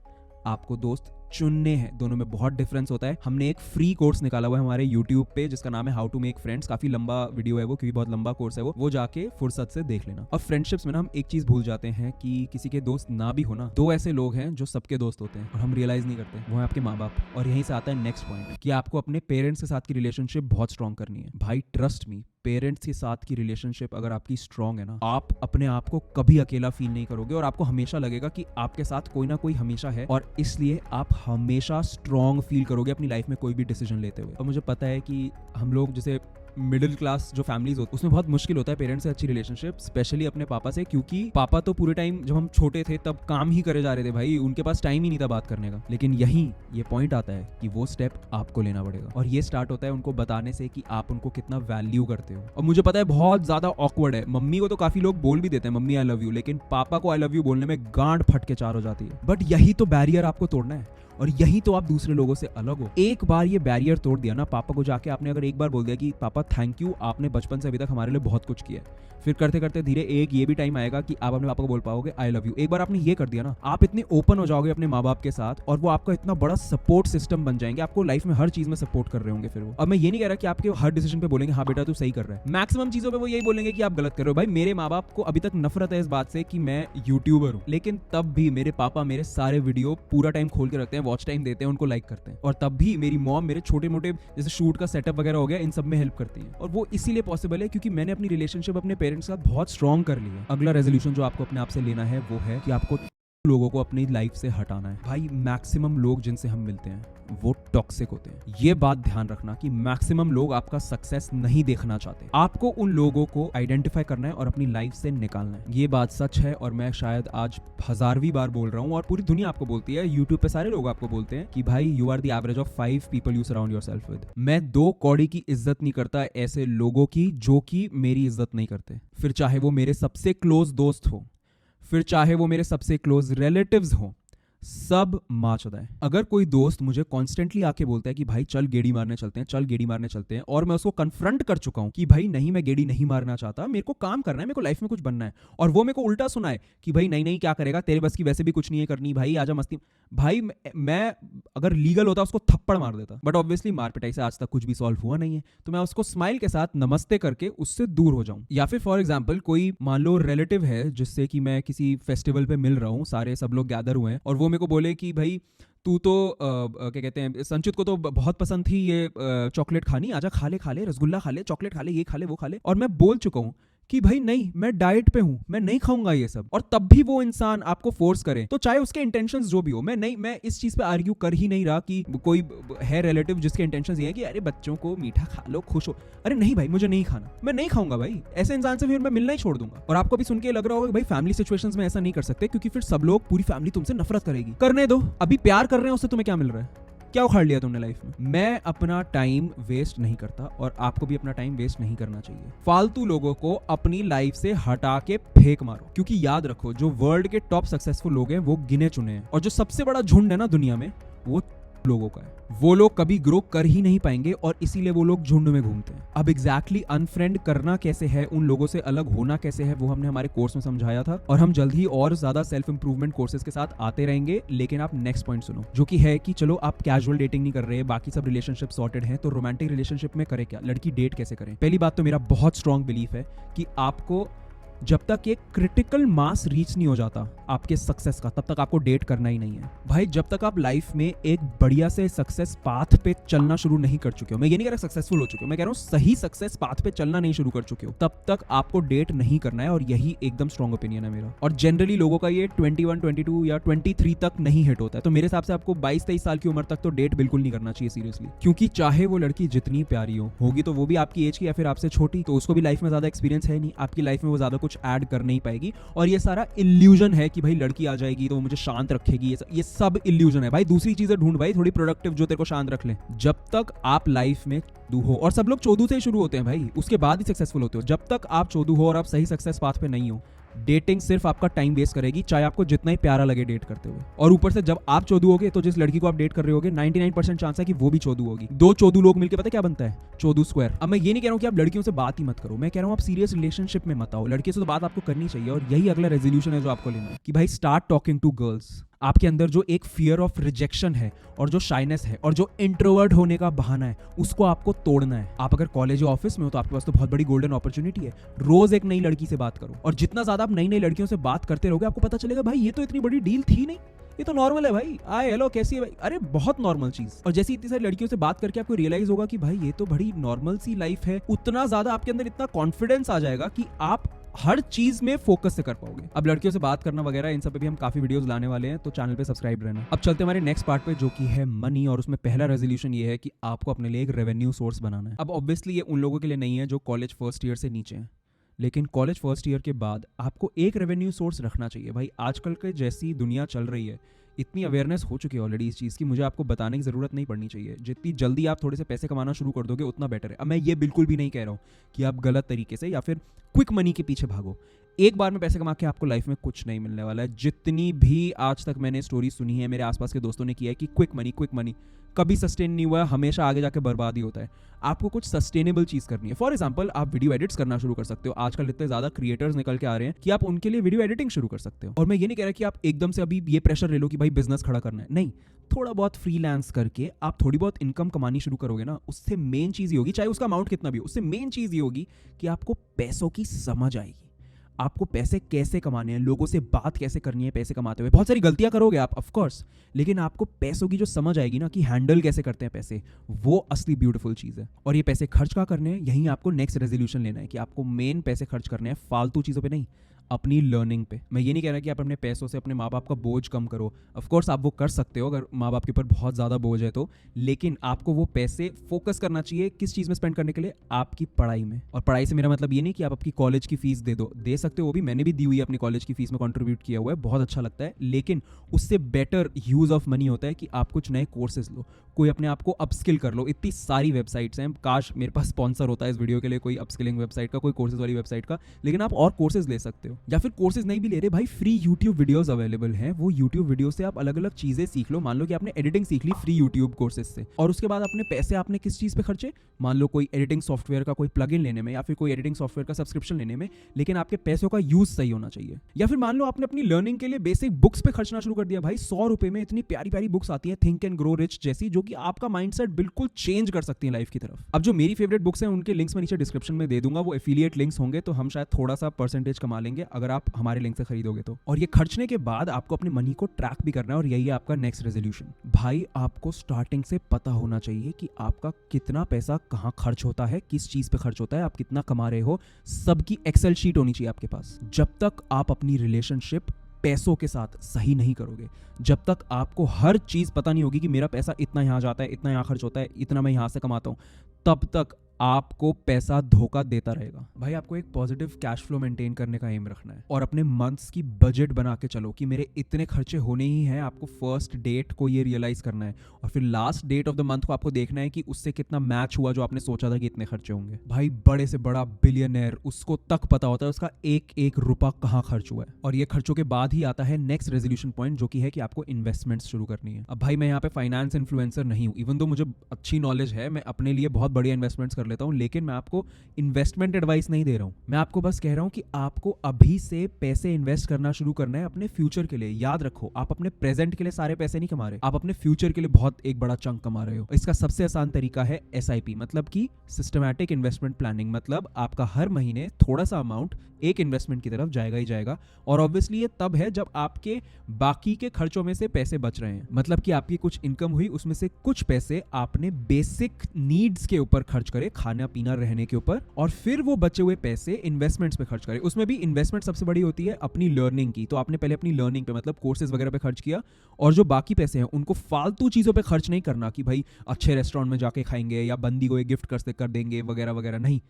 आपको दोस्त चुनने हैं। दोनों में बहुत डिफरेंस होता है। हमने एक फ्री कोर्स निकाला हुआ है हमारे YouTube पे जिसका नाम है हाउ टू मेक फ्रेंड्स। काफी लंबा वीडियो है वो, क्योंकि बहुत लंबा कोर्स है वो जाके फुर्सत से देख लेना। और फ्रेंडशिप्स में ना हम एक चीज भूल जाते हैं कि किसी के दोस्त ना भी होना, 2 ऐसे लोग हैं जो सबके दोस्त होते हैं और हम रियलाइज नहीं करते, वो है आपके माँ बाप। और यहीं से आता है नेक्स्ट पॉइंट कि आपको अपने पेरेंट्स के साथ की रिलेशनशिप बहुत स्ट्रॉन्ग करनी है। भाई ट्रस्ट मी, पेरेंट्स के साथ की रिलेशनशिप अगर आपकी स्ट्रॉन्ग है ना, आप अपने आप को कभी अकेला फील नहीं करोगे और आपको हमेशा लगेगा कि आपके साथ कोई ना कोई हमेशा है, और इसलिए आप हमेशा स्ट्रॉन्ग फील करोगे अपनी लाइफ में कोई भी डिसीजन लेते हुए। और मुझे पता है कि हम लोग जैसे मिडिल क्लास जो फैमिलीज होती है उसमें बहुत मुश्किल होता है पेरेंट्स से अच्छी रिलेशनशिप, स्पेशली अपने पापा से, क्योंकि पापा तो पूरे टाइम जब हम छोटे थे तब काम ही करे जा रहे थे भाई, उनके पास टाइम ही नहीं था बात करने का। लेकिन यही ये पॉइंट आता है कि वो स्टेप आपको लेना पड़ेगा, और ये स्टार्ट होता है उनको बताने से कि आप उनको कितना वैल्यू करते हो। और मुझे पता है बहुत ज्यादा ऑकवर्ड है, मम्मी को तो काफी लोग बोल भी देते हैं मम्मी आई लव यू, लेकिन पापा को आई लव यू बोलने में गांड फट के चार हो जाती है। बट यही तो बैरियर आपको तोड़ना है, और यही तो आप दूसरे लोगों से अलग हो। एक बार ये बैरियर तोड़ दिया ना, पापा को जाके आपने अगर एक बार बोल दिया कि पापा थैंक यू, आपने बचपन से अभी तक हमारे लिए बहुत कुछ किया है, फिर करते करते धीरे एक ये भी टाइम आएगा कि आप अपने पापा को बोल पाओगे आई लव यू। एक बार आपने ये कर दिया ना, आप इतने ओपन हो जाओगे अपने माँ बाप के साथ, और वो आपका इतना बड़ा सपोर्ट सिस्टम बन जाएंगे, आपको लाइफ में हर चीज में सपोर्ट कर रहे होंगे फिर वो। अब मैं ये नहीं कह रहा कि आपके हर डिसीजन पे बोलेंगे हाँ बेटा तू सही कर रहा है, मैक्सिमम चीजों पे वो यही बोलेंगे कि आप गलत कर रहे हो। भाई मेरे माँ बाप को अभी तक नफरत है इस बात से कि मैं यूट्यूबर हूँ, लेकिन तब भी मेरे पापा मेरे सारे वीडियो पूरा टाइम खोल के रखते हैं, वॉच टाइम देते हैं, उनको लाइक करते हैं। और तब भी मेरी मॉम मेरे छोटे मोटे जैसे शूट का सेटअप वगैरह हो गया, इन सब में हेल्प करती है। और वो इसीलिए पॉसिबल है क्योंकि मैंने अपनी रिलेशनशिप अपने पेरेंट्स के साथ बहुत स्ट्रॉन्ग कर ली है। अगला रेजोल्यूशन जो आपको अपने आप से लेना है वो है कि आपको लोगों को अपनी लाइफ से हटाना है। भाई मैक्सिमम लोग जिनसे हम मिलते हैं वो टॉक्सिक होते हैं, ये बात ध्यान रखना कि मैक्सिमम लोग आपका सक्सेस नहीं देखना चाहते। आपको उन लोगों को आइडेंटिफाई करना है और अपनी लाइफ से निकालना है। ये बात सच है, और मैं शायद आज 1000वीं बार बोल रहा हूँ, और पूरी दुनिया आपको बोलती है, यूट्यूब पे सारे लोग आपको बोलते हैं कि भाई you are the average of 5 people you surround yourself with. मैं 2 कौड़ी की इज्जत नहीं करता ऐसे लोगों की जो कि मेरी इज्जत नहीं करते, फिर चाहे वो मेरे सबसे क्लोज दोस्त हो, फिर चाहे वो मेरे सबसे क्लोज रिलेटिव्स हो, सब माचदा है। अगर कोई दोस्त मुझे कॉन्स्टेंटली आके बोलता है कि भाई चल गेड़ी मारने चलते हैं, चल गेड़ी मारने चलते हैं, और मैं उसको कन्फ्रंट कर चुका हूं कि भाई नहीं मैं गेड़ी नहीं मारना चाहता, मेरे को काम करना है, मेरे को लाइफ में कुछ बनना है, और वो मेरे को उल्टा सुनाए कि भाई नहीं नहीं क्या करेगा, तेरे बस की वैसे भी कुछ नहीं है करनी, भाई आजा मस्ती। भाई मैं अगर लीगल होता उसको थप्पड़ मार देता, बट ऑब्वियसली मार पिटाई से आज तक कुछ भी सॉल्व हुआ नहीं है, तो मैं उसको स्माइल के साथ नमस्ते करके उससे दूर हो जाऊं। या फिर फॉर एग्जाम्पल कोई मान लो रिलेटिव है जिससे कि मैं किसी फेस्टिवल पे मिल रहा हूँ, सारे सब लोग गैदर हुए हैं, और वो मेरे को बोले कि भाई तू तो क्या कहते हैं संचित को तो बहुत पसंद थी ये चॉकलेट खानी, आजा खा ले रसगुल्ला खा ले, चॉकलेट खा ले, ये खा ले वो खा ले, और मैं बोल चुका हूँ कि भाई नहीं मैं डाइट पे हूं, मैं नहीं खाऊंगा ये सब, और तब भी वो इंसान आपको फोर्स करे, तो चाहे उसके इंटेंशंस जो भी हो, मैं इस चीज पे आर्ग्यू कर ही नहीं रहा कि कोई है रिलेटिव जिसके इंटेंशंस ये है कि अरे बच्चों को मीठा खा लो खुश हो, अरे नहीं भाई मुझे नहीं खाना, मैं नहीं खाऊंगा भाई, ऐसे इंसान से फिर मैं मिलना ही छोड़ दूंगा। और आपको भी सुन के लग रहा होगा कि भाई फैमिली सिचुएशंस में ऐसा नहीं कर सकते क्योंकि फिर सब लोग पूरी फैमिली तुमसे नफरत करेगी, करने दो, अभी प्यार कर रहे हैं उससे तुम्हें क्या मिल रहा है, क्या उखाड़ लिया तुमने लाइफ में। मैं अपना टाइम वेस्ट नहीं करता, और आपको भी अपना टाइम वेस्ट नहीं करना चाहिए। फालतू लोगों को अपनी लाइफ से हटा के फेंक मारो, क्योंकि याद रखो जो वर्ल्ड के टॉप सक्सेसफुल लोग हैं वो गिने चुने हैं, और जो सबसे बड़ा झुंड है ना दुनिया में वो लोगों का है। वो लोग कभी ग्रो कर ही नहीं पाएंगे, और इसीलिए वो लोग झुंड में घूमते हैं। अब एग्जैक्टली अनफ्रेंड करना कैसे है, उन लोगों से अलग होना कैसे है, वो हमने हमारे कोर्स में समझाया था, और हम जल्द ही और ज्यादा सेल्फ इंप्रूवमेंट कोर्सेज के साथ आते रहेंगे। लेकिन आप नेक्स्ट पॉइंट सुनो, जो कि है कि चलो आप कैजुअल डेटिंग नहीं कर रहे, बाकी सब रिलेशनशिप सॉर्टेड है, तो रोमांटिक रिलेशनशिप में करें क्या, लड़की डेट कैसे करें। पहली बात तो मेरा बहुत स्ट्रॉन्ग बिलीफ है कि आपको जब तक एक क्रिटिकल मास रीच नहीं हो जाता आपके सक्सेस का, तब तक आपको डेट करना ही नहीं है। भाई जब तक आप लाइफ में एक बढ़िया से सक्सेस पाथ पे चलना शुरू नहीं कर चुके हो, मैं ये नहीं कह रहा सक्सेसफुल हो चुके हो, मैं कह रहा हूँ सही सक्सेस पाथ पे चलना नहीं शुरू कर चुके हो, तब तक आपको डेट नहीं करना है। और यही एकदम स्ट्रॉन्ग ओपिनियन है मेरा। और जनरली लोगों का ये 21, 22 या 23 तक नहीं हिट होता है, तो मेरे हिसाब से आपको 22-23 साल की उम्र तक तो डेट बिल्कुल नहीं करना चाहिए सीरियसली, क्योंकि चाहे वो लड़की जितनी प्यारी होगी तो वो भी आपकी एज की या फिर आपसे छोटी, तो उसको भी लाइफ में ज्यादा एक्सपीरियंस है नहीं, आपकी लाइफ में वो ज्यादा कुछ ऐड कर नहीं पाएगी। और ये सारा इल्यूजन है कि भाई लड़की आ जाएगी तो वो मुझे शांत रखेगी, ये सब इल्यूजन है भाई। दूसरी चीजें ढूंढ भाई, थोड़ी प्रोडक्टिव जो तेरे को शांत रख ले। जब तक आप लाइफ में चोदू हो, और सब लोग चोदू से ही शुरू होते हैं भाई, उसके बाद ही सक्सेसफुल होते हो। जब तक आप चोदू हो और आप सही सक्सेस पाथ पे नहीं हो, डेटिंग सिर्फ आपका टाइम वेस्ट करेगी, चाहे आपको जितना ही प्यारा लगे डेट करते हुए। और ऊपर से जब आप चोदू होगे तो जिस लड़की को आप डेट कर रहे होगे 99% चांस है कि वो भी चोदू होगी। 2 चोदू लोग मिलकर पता क्या बनता है, चोदू स्क्वायर। अब मैं ये नहीं कह रहा हूँ कि आप लड़कियों से बात ही मत करो, मैं कह रहा हूँ आप सीरियस रिलेशनशिप में मत आओ। लड़कियों से तो बात आपको करनी चाहिए, और यही अगला रेजोल्यूशन है जो आपको लेना है कि भाई स्टार्ट टॉकिंग टू गर्ल्स। आपके अंदर जो एक फियर ऑफ रिजेक्शन है, और जो शाइनेस है, और जो इंट्रोवर्ट होने का बहाना है, उसको आपको तोड़ना है। आप अगर कॉलेज या ऑफिस में हो तो आपके पास तो बहुत बड़ी गोल्डन अपॉर्चुनिटी है, रोज एक नई लड़की से बात करो। और जितना ज्यादा आप नई नई लड़कियों से बात करते रहोगे, आपको पता चलेगा भाई ये तो इतनी बड़ी डील थी नहीं, ये तो नॉर्मल है भाई, आए हेलो कैसी है भाई, अरे बहुत नॉर्मल चीज। और जैसे इतनी सारी लड़कियों से बात करके आपको रियलाइज होगा कि भाई ये तो बड़ी नॉर्मल सी लाइफ है, उतना ज्यादा आपके अंदर इतना कॉन्फिडेंस आ जाएगा कि आप हर चीज में फोकस से कर पाओगे। अब लड़कियों से बात करना वगैरह इन सब पे भी हम काफी वीडियोस लाने वाले हैं, तो चैनल पे सब्सक्राइब रहना। अब चलते हमारे नेक्स्ट पार्ट पे, जो कि है मनी, और उसमें पहला रेजोल्यूशन ये है कि आपको अपने लिए एक रेवेन्यू सोर्स बनाना है। अब ऑब्वियसली ये उन लोगों के लिए नहीं है जो कॉलेज फर्स्ट ईयर से नीचे हैं, लेकिन कॉलेज फर्स्ट ईयर के बाद आपको एक रेवेन्यू सोर्स रखना चाहिए। भाई आजकल के जैसी दुनिया चल रही है, इतनी अवेयरनेस हो चुकी है ऑलरेडी इस चीज़ की, मुझे आपको बताने की ज़रूरत नहीं पड़नी चाहिए। जितनी जल्दी आप थोड़े से पैसे कमाना शुरू कर दोगे उतना बेटर है। अब मैं ये बिल्कुल भी नहीं कह रहा हूँ कि आप गलत तरीके से या फिर क्विक मनी के पीछे भागो। एक बार में पैसे कमा के आपको लाइफ में कुछ नहीं मिलने वाला है। जितनी भी आज तक मैंने स्टोरी सुनी है, मेरे आसपास के दोस्तों ने किया है कि क्विक मनी कभी सस्टेन नहीं हुआ है, हमेशा आगे जाके बर्बाद ही होता है। आपको कुछ सस्टेनेबल चीज़ करनी है। फॉर एग्जाम्पल, आप वीडियो एडिट्स करना शुरू कर सकते हो। आजकल इतने ज़्यादा क्रिएटर्स निकल के आ रहे हैं कि आप उनके लिए वीडियो एडिटिंग शुरू कर सकते हो। और मैं ये नहीं कह रहा कि आप एकदम से अभी ये प्रेशर ले लो कि भाई बिजनेस खड़ा करना है, नहीं। थोड़ा बहुत फ्रीलांस करके आप थोड़ी बहुत इनकम कमानी शुरू करोगे ना, उससे मेन चीज़ ये होगी, चाहे उसका अमाउंट कितना भी हो, उससे मेन चीज़ ये होगी कि आपको पैसों की समझ आएगी। आपको पैसे कैसे कमाने हैं, लोगों से बात कैसे करनी है पैसे कमाते हुए। बहुत सारी गलतियां करोगे आप ऑफ कोर्स, लेकिन आपको पैसों की जो समझ आएगी ना कि हैंडल कैसे करते हैं पैसे, वो असली ब्यूटीफुल चीज़ है। और ये पैसे खर्च कहाँ करने हैं, यहीं आपको नेक्स्ट रेजोल्यूशन लेना है कि आपको मेन पैसे खर्च करने हैं फालतू चीज़ों पे नहीं, अपनी लर्निंग पे। मैं ये नहीं कह रहा कि आप अपने पैसों से अपने माँ बाप का बोझ कम करो। ऑफ कोर्स आप वो कर सकते हो अगर माँ बाप के ऊपर बहुत ज़्यादा बोझ है तो, लेकिन आपको वो पैसे फोकस करना चाहिए किस चीज़ में स्पेंड करने के लिए, आपकी पढ़ाई में। और पढ़ाई से मेरा मतलब ये नहीं कि आप आपकी कॉलेज की फीस दे सकते हो, वो भी मैंने भी दी हुई है अपनी कॉलेज की फीस में, कॉन्ट्रीब्यूट किया हुआ है, बहुत अच्छा लगता है। लेकिन उससे बेटर यूज़ ऑफ मनी होता है कि आप कुछ नए कोर्सेज लो, कोई अपने आप को अपस्किल कर लो। इतनी सारी वेबसाइट्स हैं, काश मेरे पास स्पॉन्सर होता है इस वीडियो के लिए, कोई अपस्किलिंग वेबसाइट का, कोई कोर्सेज वाली वेबसाइट का, लेकिन आप और कोर्सेज ले सकते हो। या फिर कोर्सेज नहीं भी ले रहे भाई, फ्री यूट्यूब वीडियोस अवेलेबल हैं, वो यूट्यूब वीडियो से आप अलग अलग चीजें सीख लो। मान लो कि आपने एडिटिंग सीख ली फ्री यूट्यूब कोर्सेज से, और उसके बाद अपने पैसे आपने किस चीज पे खर्चे, मान लो कोई एडिटिंग सॉफ्टवेयर का कोई प्लगइन लेने में, या फिर कोई एडिटिंग सॉफ्टवेयर का सब्सक्रिप्शन लेने में, लेकिन आपके पैसों का यूज सही होना चाहिए। या फिर मान लो आपने अपनी लर्निंग के लिए बेसिक बुक्स पे खर्चना शुरू कर दिया। भाई 100 रुपए में इतनी प्यारी प्यारी बुक्स आती है, थिंक एंड ग्रो रिच जैसी, जो कि आपका माइंडसेट बिल्कुल चेंज कर सकती है लाइफ की तरफ। अब जो मेरी फेवरेट बुक्स हैं उनके लिंक्स मैं नीचे डिस्क्रिप्शन में दे दूंगा, वो एफिलिएट लिंक्स होंगे, तो हम शायद थोड़ा सा परसेंटेज कमा लेंगे अगर आप हमारे लिंक से खरीदोगे तो। और ये खर्चने के बाद आपको अपनी मनी को ट्रैक भी करना है, और यही है आपका नेक्स्ट रेजोल्यूशन। भाई आपको स्टार्टिंग से पता होना चाहिए कि आपका कितना पैसा कहाँ खर्च होता है, किस चीज पे खर्च होता है, आप कितना कमा रहे हो, सबकी एक्सेल शीट होनी चाहिए आपके पास। जब तक आप अपनी रिलेशनशिप पैसों के साथ सही नहीं करोगे, जब तक आपको हर चीज पता नहीं होगी कि मेरा पैसा इतना यहां जाता है, इतना यहां खर्च होता है, इतना मैं यहां से कमाता हूं, तब तक आपको पैसा धोखा देता रहेगा। भाई आपको एक पॉजिटिव कैश फ्लो मेंटेन करने का एम रखना है, और अपने मंथ्स की बजट बना के चलो कि मेरे इतने खर्चे होने ही हैं। आपको फर्स्ट डेट को ये रियलाइज करना है, और फिर last date of the month को आपको देखना है कि उससे कितना मैच हुआ जो आपने सोचा था कि इतने खर्चे होंगे। भाई बड़े से बड़ा बिलियनर, उसको तक पता होता है उसका एक एक रुपया कहाँ खर्च हुआ है। और ये खर्चों के बाद ही आता है नेक्स्ट रेजोल्यूशन पॉइंट, जो कि है कि आपको इन्वेस्टमेंट्स शुरू करनी है। अब भाई मैं यहाँ पे फाइनेंस इन्फ्लुएंसर नहीं हूँ, इवन दो मुझे अच्छी नॉलेज है, मैं अपने लिए बहुत बढ़िया इन्वेस्टमेंट्स लेता हूं, लेकिन मैं आपको इन्वेस्टमेंट एडवाइस नहीं दे रहा हूं। मैं आपको बस कह रहा हूं कि आपको अभी से पैसे इन्वेस्ट करना शुरू करना है अपने फ्यूचर के लिए। याद रखो, आप अपने प्रेजेंट के लिए सारे पैसे नहीं कमा रहे, आप अपने फ्यूचर के लिए बहुत एक बड़ा चंक कमा रहे हो। इसका सबसे आसान तरीका है SIP, मतलब कि सिस्टमैटिक इन्वेस्टमेंट प्लानिंग। मतलब आपका हर महीने थोड़ा सा अमाउंट एक इन्वेस्टमेंट की तरफ जाएगा ही जाएगा, और ऑब्वियसली ये तब है जब आपके बाकी के खर्चों में से पैसे बच रहे हैं। मतलब कि आपकी कुछ इनकम हुई, उसमें से कुछ पैसे आपने बेसिक नीड्स के ऊपर खर्च करे, खाना पीना रहने के ऊपर, और फिर वो बचे हुए पैसे इन्वेस्टमेंट्स पे खर्च करे। उसमें भी इन्वेस्टमेंट सबसे बड़ी होती है अपनी लर्निंग की, तो आपने पहले अपनी लर्निंग पे मतलब कोर्सेज वगैरह पे खर्च किया, और जो बाकी पैसे हैं उनको फालतू चीजों पे खर्च नहीं करना कि भाई अच्छे रेस्टोरेंट में जाके खाएंगे या बंदी को एक गिफ्ट कर देंगे वगैरह वगैरह, नहीं।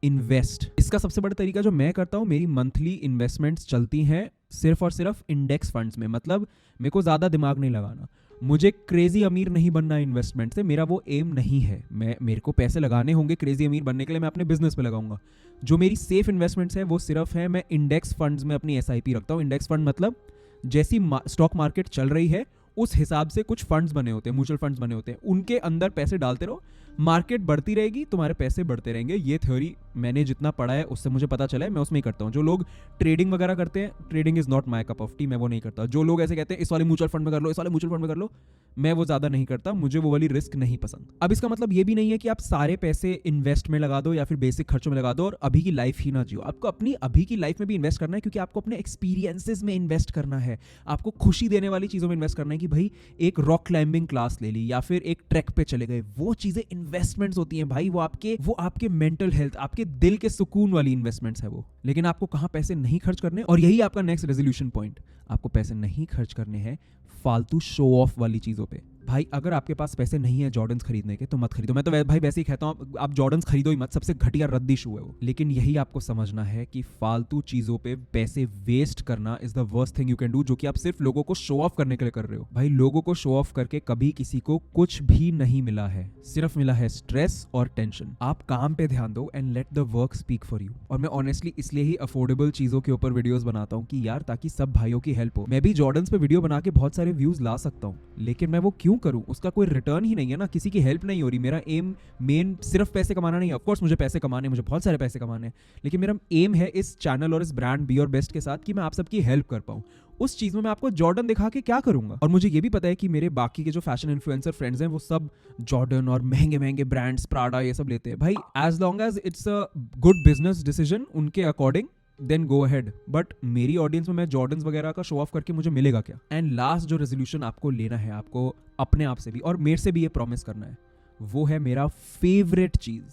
इन्वेस्ट, इसका सबसे बड़ा तरीका जो मैं करता हूं, मेरी मंथली इन्वेस्टमेंट्स चलती हैं सिर्फ और सिर्फ इंडेक्स फंड्स में। मतलब मेरे को ज्यादा दिमाग नहीं लगाना, मुझे क्रेजी अमीर नहीं बनना इन्वेस्टमेंट से, मेरा वो एम नहीं है। मेरे को पैसे लगाने होंगे क्रेजी अमीर बनने के लिए, मैं अपने बिजनेस पे लगाऊंगा। जो मेरी सेफ इन्वेस्टमेंट्स है वो सिर्फ है मैं इंडेक्स फंड्स में अपनी SIP रखता हूँ। इंडेक्स फंड मतलब जैसी स्टॉक मार्केट चल रही है उस हिसाब से कुछ फंड्स बने होते हैं, म्यूचुअल फंड्स बने होते हैं, उनके अंदर पैसे डालते रहो, मार्केट बढ़ती रहेगी, तुम्हारे पैसे बढ़ते रहेंगे। ये थ्योरी मैंने जितना पढ़ा है उससे मुझे पता चला है, मैं उसमें ही करता हूँ। जो लोग ट्रेडिंग वगैरह करते हैं, trading is not my cup of T, मैं वो नहीं करता। जो लोग ऐसे कहते हैं इस वाले म्यूचुअल फंड में कर लो, इस वाले म्यूचुअल फंड में कर लो, मैं वो ज्यादा नहीं करता, मुझे वो वाली रिस्क नहीं पसंद। अब इसका मतलब ये भी नहीं है कि आप सारे पैसे इन्वेस्ट में लगा दो या फिर बेसिक खर्चों में लगा दो और अभी की लाइफ ही ना जियो। आपको अपनी अभी की लाइफ में भी इन्वेस्ट करना है, क्योंकि आपको अपने एक्सपीरियंसेस में इन्वेस्ट करना है, आपको खुशी देने वाली चीजों में इन्वेस्ट करना है। कि भाई एक रॉक क्लाइंबिंग क्लास ले ली या फिर एक ट्रैक पे चले गए, वो चीजें इन्वेस्टमेंट्स होती हैं भाई, वो आपके मेंटल हेल्थ, आपके दिल के सुकून वाली इन्वेस्टमेंट्स है वो। लेकिन आपको कहाँ पैसे नहीं खर्च करने, और यही आपका नेक्स्ट रेजोल्यूशन पॉइंट, आपको पैसे नहीं खर्च करने हैं फालतू शो ऑफ वाली चीजों पे। भाई अगर आपके पास पैसे नहीं है जॉर्डन्स खरीदने के तो मत खरीदो, मैं तो भाई वैसे ही कहता हूँ आप जॉर्डन्स खरीदो ही मत, सबसे घटिया रद्दी शू है वो। लेकिन यही आपको समझना है कि फालतू चीजों पे पैसे वेस्ट करना is the worst thing you can do, जो कि आप सिर्फ लोगों को शो ऑफ करने के लिए कर रहे हो। भाई लोगों को शो ऑफ करके कभी किसी को कुछ भी नहीं मिला है, सिर्फ मिला है स्ट्रेस और टेंशन। आप काम पे ध्यान दो and let the work speak for you. और मैं ऑनेस्टली इसलिए ही अफोर्डेबल चीजों के ऊपर वीडियोस बनाता हूँ कि यार ताकि सब भाइयों की हेल्प हो। मैं भी जॉर्डन्स पे वीडियो बना के बहुत सारे व्यूज ला सकता हूँ, लेकिन मैं वो क्यों करूँ, उसका कोई रिटर्न ही नहीं है ना, किसी की हेल्प नहीं हो रही। मेरा एम मेन सिर्फ पैसे कमाना नहीं है, ऑफ कोर्स मुझे पैसे कमाने, मुझे बहुत सारे पैसे कमाने हैं, लेकिन मेरा एम है इस चैनल और इस ब्रांड बी योर बेस्ट के साथ कि मैं आप सबकी हेल्प कर पाऊं। उस चीज में मैं आपको जॉर्डन दिखा के क्या करूंगा। और मुझे ये भी पता है कि मेरे बाकी के जो फैशन इन्फ्लुएंसर फ्रेंड्स हैं वो सब जॉर्डन और महंगे महंगे ब्रांड्स, प्राडा, ये सब लेते हैं। भाई as long as it's a good business decision उनके according, then go ahead. But मेरी ऑडियंस में मैं जॉर्डन्स वगैरह का शो ऑफ करके मुझे मिलेगा क्या। एंड लास्ट जो रेजोल्यूशन आपको लेना है, आपको अपने आप से भी और मेरे से भी ये प्रॉमिस करना है, वो है मेरा फेवरेट चीज,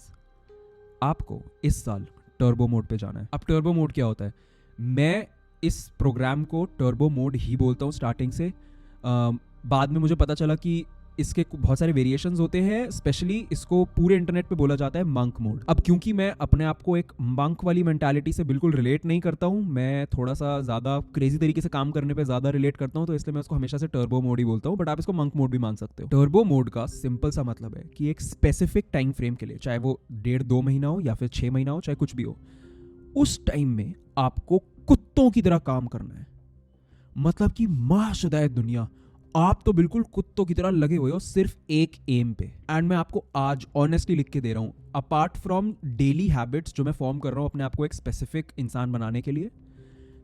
आपको इस साल टर्बो मोड पे जाना है। अब टर्बो मोड क्या होता है, मैं इस प्रोग्राम को टर्बो मोड ही बोलता हूँ स्टार्टिंग से। बाद में मुझे पता चला कि इसके बहुत सारे वेरिएशंस होते हैं, स्पेशली इसको पूरे इंटरनेट पे बोला जाता है मंक मोड। अब क्योंकि मैं अपने आप को एक मंक वाली मेंटालिटी से बिल्कुल रिलेट नहीं करता हूँ, मैं थोड़ा सा ज़्यादा क्रेजी तरीके से काम करने पे ज़्यादा रिलेट करता हूँ, तो इसलिए मैं उसको हमेशा से टर्बो मोड ही बोलता हूँ, बट आप इसको मंक मोड भी मान सकते हो। टर्बो मोड का सिंपल सा मतलब है कि एक स्पेसिफिक टाइम फ्रेम के लिए, चाहे वो 1.5-2 महीना हो या फिर 6 महीना हो, चाहे कुछ भी हो, उस टाइम में आपको कुत्तों की तरह काम करना है। मतलब कि माशुदाए दुनिया, आप तो बिल्कुल कुत्तों की तरह लगे हुए हो सिर्फ एक एम पे। एंड मैं आपको आज ऑनेस्टली लिख के दे रहा हूं, अपार्ट फ्रॉम डेली हैबिट्स जो मैं फॉर्म कर रहा हूं अपने आप को एक स्पेसिफिक इंसान बनाने के लिए,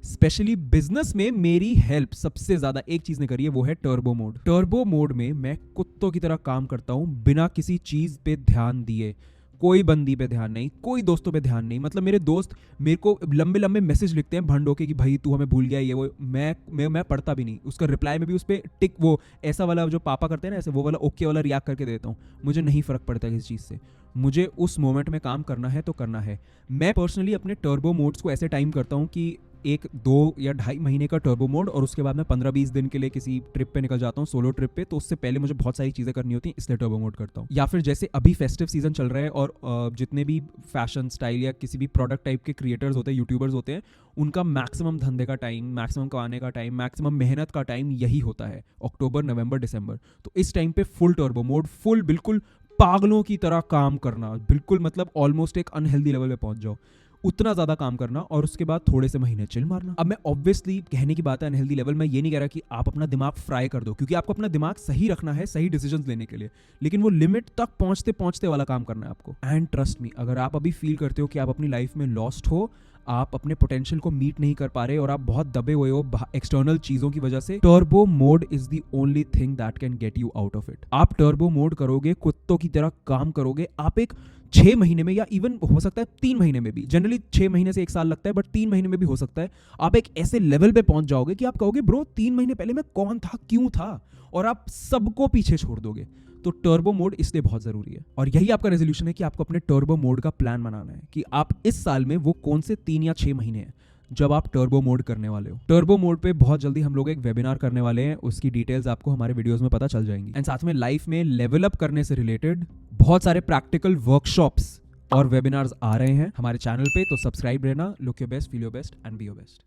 स्पेशली बिजनेस में मेरी हेल्प सबसे ज्यादा एक चीज ने करी है, वो है टर्बो मोड। टर्बो मोड में मैं कुत्तों की तरह काम करता हूं बिना किसी चीज पे ध्यान दिए, कोई बंदी पे ध्यान नहीं, कोई दोस्तों पे ध्यान नहीं। मतलब मेरे दोस्त मेरे को लंबे लंबे मैसेज लिखते हैं भंडो के कि भाई तू हमें भूल गया, ये वो, मैं पढ़ता भी नहीं, उसका रिप्लाई में भी उस पर टिक, वो ऐसा वाला जो पापा करते हैं ना, ऐसे वो वाला ओके वाला रिएक्ट करके देता हूँ। मुझे नहीं फर्क पड़ता किसी चीज़ से, मुझे उस मोमेंट में काम करना है तो करना है। मैं पर्सनली अपने टर्बो मोड्स को ऐसे टाइम करता हूँ कि 1-2 या 2.5 महीने का टर्बो मोड, और उसके बाद मैं 15-20 दिन के लिए किसी ट्रिप पे निकल जाता हूँ, सोलो ट्रिप पे। तो उससे पहले मुझे बहुत सारी चीज़ें करनी होती हैं, इसलिए टर्बो मोड करता हूँ। या फिर जैसे अभी फेस्टिव सीजन चल रहा है और जितने भी फैशन स्टाइल या किसी भी प्रोडक्ट टाइप के क्रिएटर्स होते हैं, यूट्यूबर्स होते हैं, उनका मैक्सिमम धंधे का टाइम, मैक्सिमम कमाने का टाइम, मैक्सिमम मेहनत का टाइम यही होता है, अक्टूबर, नवंबर, दिसंबर। तो इस टाइम पे फुल टर्बो मोड, फुल बिल्कुल पागलों की तरह काम करना, बिल्कुल मतलब ऑलमोस्ट एक अनहेल्दी लेवल पे पहुंच जाओ, उतना ज्यादा काम करना, और उसके बाद थोड़े से महीने चिल मारना। अब मैं ऑब्वियसली कहने की बात है अनहेल्दी लेवल, मैं ये नहीं कह रहा कि आप अपना दिमाग फ्राई कर दो, क्योंकि आपको अपना दिमाग सही रखना है सही डिसीजंस लेने के लिए, लेकिन वो लिमिट तक पहुंचते पहुंचते वाला काम करना है आपको। एंड ट्रस्ट मी, अगर आप अभी फील करते हो कि आप अपनी लाइफ में लॉस्ट हो, आप अपने पोटेंशियल को मीट नहीं कर पा रहे और आप बहुत दबे हुए हो एक्सटर्नल चीजों की वजह से, turbo mode is the only thing that can get you out of it. आप टर्बो मोड करोगे, कुत्तों की तरह काम करोगे, आप एक 6 महीने में, या इवन हो सकता है 3 महीने में भी, जनरली 6 महीने से 1 साल लगता है, बट 3 महीने में भी हो सकता है, आप एक ऐसे लेवल पे पहुंच जाओगे कि आप कहोगे ब्रो 3 महीने पहले मैं कौन था, क्यों था, और आप सबको पीछे छोड़ दोगे। तो टर्बो मोड इसलिए बहुत जरूरी है, और यही आपका रेजोल्यूशन है कि आपको अपने टर्बो मोड का प्लान बनाना है कि आप इस साल में वो कौन से 3 या 6 महीने हैं जब आप टर्बो मोड करने वाले हो। टर्बो मोड पे बहुत जल्दी हम लोग एक वेबिनार करने वाले हैं, उसकी डिटेल्स आपको हमारे वीडियोस में पता चल जाएंगी। एंड साथ में लाइफ में लेवल अप करने से रिलेटेड बहुत सारे प्रैक्टिकल वर्कशॉप्स और वेबिनार्स आ रहे हैं हमारे चैनल पे, तो सब्सक्राइब रहना। Look your best, feel your best and be your best.